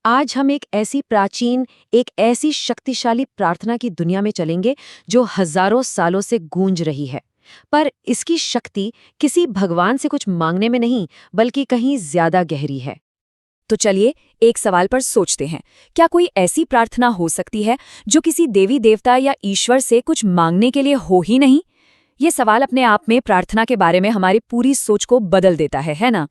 आज हम एक ऐसी शक्तिशाली प्रार्थना की दुनिया में चलेंगे जो हजारों सालों से गूंज रही है। पर इसकी शक्ति किसी भगवान से कुछ मांगने में नहीं, बल्कि कहीं ज्यादा गहरी है। तो चलिए एक सवाल पर सोचते हैं। क्या कोई ऐसी प्रार्थना हो सकती है जो किसी देवी देवता या ईश्वर से कुछ मांगने के लिए हो ही नहीं? ये सवाल अपने आप में प्रार्थना के बारे में हमारी पूरी सोच को बदल देता है ना?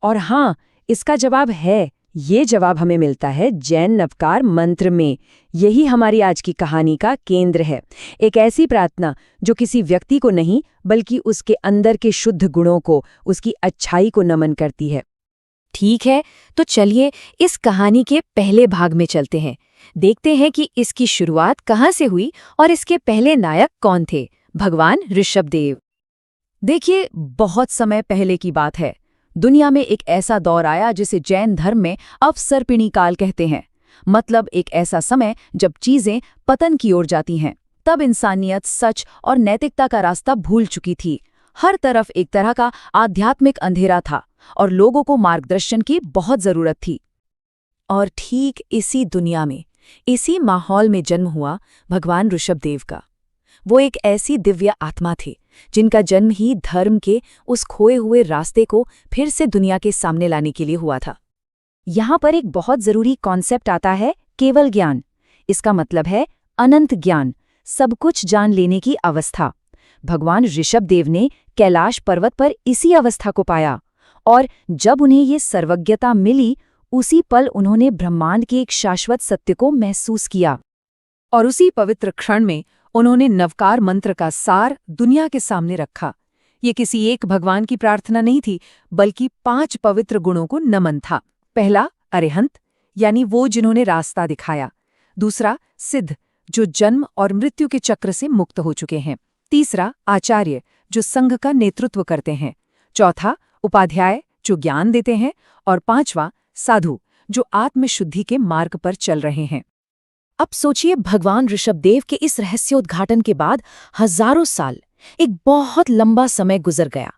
और हाँ, इसका जवाब है। ये जवाब हमें मिलता है जैन नवकार मंत्र में। यही हमारी आज की कहानी का केंद्र है। एक ऐसी प्रार्थना जो किसी व्यक्ति को नहीं, बल्कि उसके अंदर के शुद्ध गुणों को, उसकी अच्छाई को नमन करती है। ठीक है, तो चलिए इस कहानी के पहले भाग में चलते हैं। देखते हैं कि इसकी शुरुआत कहाँ से हुई और इसके पहले नायक कौन थे। भगवान ऋषभदेव। देखिए, बहुत समय पहले की बात है। दुनिया में एक ऐसा दौर आया जिसे जैन धर्म में अवसर्पिणी काल कहते हैं। मतलब एक ऐसा समय जब चीजें पतन की ओर जाती हैं। तब इंसानियत सच और नैतिकता का रास्ता भूल चुकी थी। हर तरफ एक तरह का आध्यात्मिक अंधेरा था और लोगों को मार्गदर्शन की बहुत जरूरत थी। और ठीक इसी दुनिया में, इसी माहौल में जन्म हुआ भगवान ऋषभदेव का। वो एक ऐसी दिव्य आत्मा थे जिनका जन्म ही धर्म के उस खोए हुए रास्ते को फिर से दुनिया के सामने लाने के लिए हुआ था। यहाँ पर एक बहुत जरूरी कॉन्सेप्ट आता है, केवल ज्ञान। इसका मतलब है अनंत ज्ञान, सब कुछ जान लेने की अवस्था। भगवान ऋषभदेव ने कैलाश पर्वत पर इसी अवस्था को पाया, और जब उन्हें ये सर्वज्ञता मिली, उसी पल उन्होंने ब्रह्मांड के एक शाश्वत सत्य को महसूस किया। और उसी पवित्र क्षण में उन्होंने नवकार मंत्र का सार दुनिया के सामने रखा। ये किसी एक भगवान की प्रार्थना नहीं थी, बल्कि 5 पवित्र गुणों को नमन था। पहला, अरिहंत, यानी वो जिन्होंने रास्ता दिखाया। दूसरा, सिद्ध, जो जन्म और मृत्यु के चक्र से मुक्त हो चुके हैं। तीसरा, आचार्य, जो संघ का नेतृत्व करते हैं। चौथा, उपाध्याय, जो ज्ञान देते हैं। और 5वां, साधु, जो आत्मशुद्धि के मार्ग पर चल रहे हैं। अब सोचिए, भगवान ऋषभदेव के इस रहस्योद्घाटन के बाद हजारों साल, एक बहुत लंबा समय गुजर गया,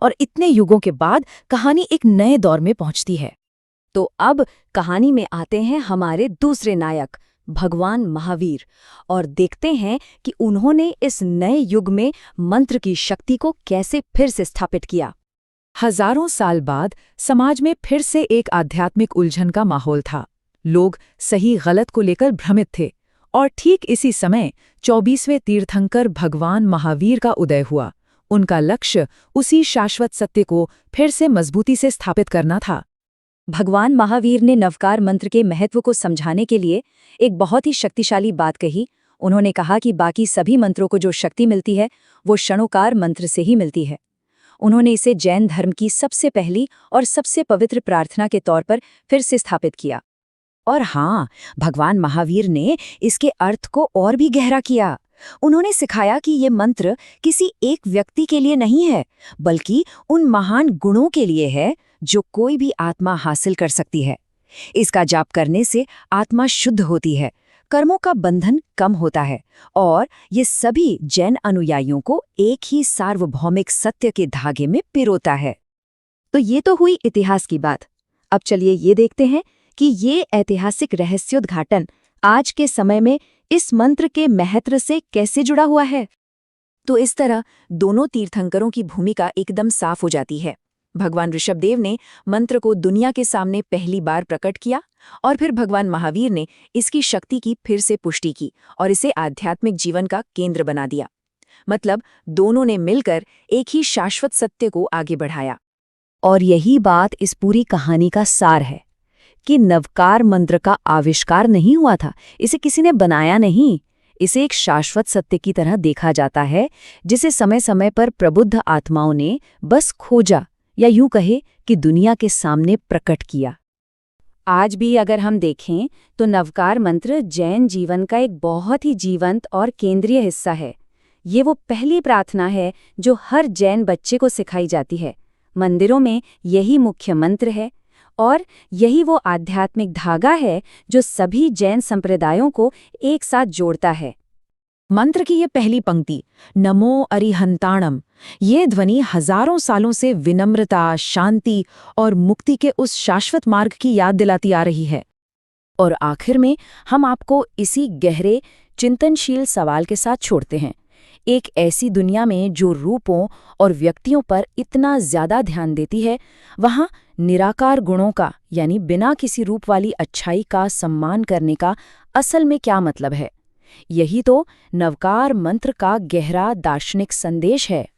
और इतने युगों के बाद कहानी एक नए दौर में पहुंचती है। तो अब कहानी में आते हैं हमारे दूसरे नायक, भगवान महावीर, और देखते हैं कि उन्होंने इस नए युग में मंत्र की शक्ति को कैसे फिर से स्थापित किया। हजारों साल बाद समाज में फिर से एक आध्यात्मिक उलझन का माहौल था। लोग सही गलत को लेकर भ्रमित थे, और ठीक इसी समय 24वें तीर्थंकर भगवान महावीर का उदय हुआ। उनका लक्ष्य उसी शाश्वत सत्य को फिर से मजबूती से स्थापित करना था। भगवान महावीर ने नवकार मंत्र के महत्व को समझाने के लिए एक बहुत ही शक्तिशाली बात कही। उन्होंने कहा कि बाकी सभी मंत्रों को जो शक्ति मिलती है, वो षणोकार मंत्र से ही मिलती है। उन्होंने इसे जैन धर्म की सबसे पहली और सबसे पवित्र प्रार्थना के तौर पर फिर से स्थापित किया। और हाँ, भगवान महावीर ने इसके अर्थ को और भी गहरा किया। उन्होंने सिखाया कि ये मंत्र किसी एक व्यक्ति के लिए नहीं है, बल्कि उन महान गुणों के लिए है जो कोई भी आत्मा हासिल कर सकती है। इसका जाप करने से आत्मा शुद्ध होती है, कर्मों का बंधन कम होता है, और ये सभी जैन अनुयायियों को एक ही सार्वभौमिक सत्य के धागे में पिरोता है। तो ये तो हुई इतिहास की बात। अब चलिए ये देखते हैं कि ये ऐतिहासिक रहस्योद्घाटन आज के समय में इस मंत्र के महत्व से कैसे जुड़ा हुआ है। तो इस तरह दोनों तीर्थंकरों की भूमिका एकदम साफ हो जाती है। भगवान ऋषभदेव ने मंत्र को दुनिया के सामने पहली बार प्रकट किया, और फिर भगवान महावीर ने इसकी शक्ति की फिर से पुष्टि की और इसे आध्यात्मिक जीवन का केंद्र बना दिया। मतलब दोनों ने मिलकर एक ही शाश्वत सत्य को आगे बढ़ाया। और यही बात इस पूरी कहानी का सार है कि नवकार मंत्र का आविष्कार नहीं हुआ था, इसे किसी ने बनाया नहीं। इसे एक शाश्वत सत्य की तरह देखा जाता है, जिसे समय समय पर प्रबुद्ध आत्माओं ने बस खोजा, या यूं कहे कि दुनिया के सामने प्रकट किया। आज भी अगर हम देखें तो नवकार मंत्र जैन जीवन का एक बहुत ही जीवंत और केंद्रीय हिस्सा है। ये वो पहली प्रार्थना है जो हर जैन बच्चे को सिखाई जाती है। मंदिरों में यही मुख्य मंत्र है, और यही वो आध्यात्मिक धागा है जो सभी जैन संप्रदायों को एक साथ जोड़ता है। मंत्र की ये पहली पंक्ति, नमो अरिहंताणम, ये ध्वनि हजारों सालों से विनम्रता, शांति और मुक्ति के उस शाश्वत मार्ग की याद दिलाती आ रही है। और आखिर में हम आपको इसी गहरे चिंतनशील सवाल के साथ छोड़ते हैं। एक ऐसी दुनिया में जो रूपों और व्यक्तियों पर इतना ज्यादा ध्यान देती है, वहाँ निराकार गुणों का यानी बिना किसी रूप वाली अच्छाई का सम्मान करने का असल में क्या मतलब है? यही तो नवकार मंत्र का गहरा दार्शनिक संदेश है।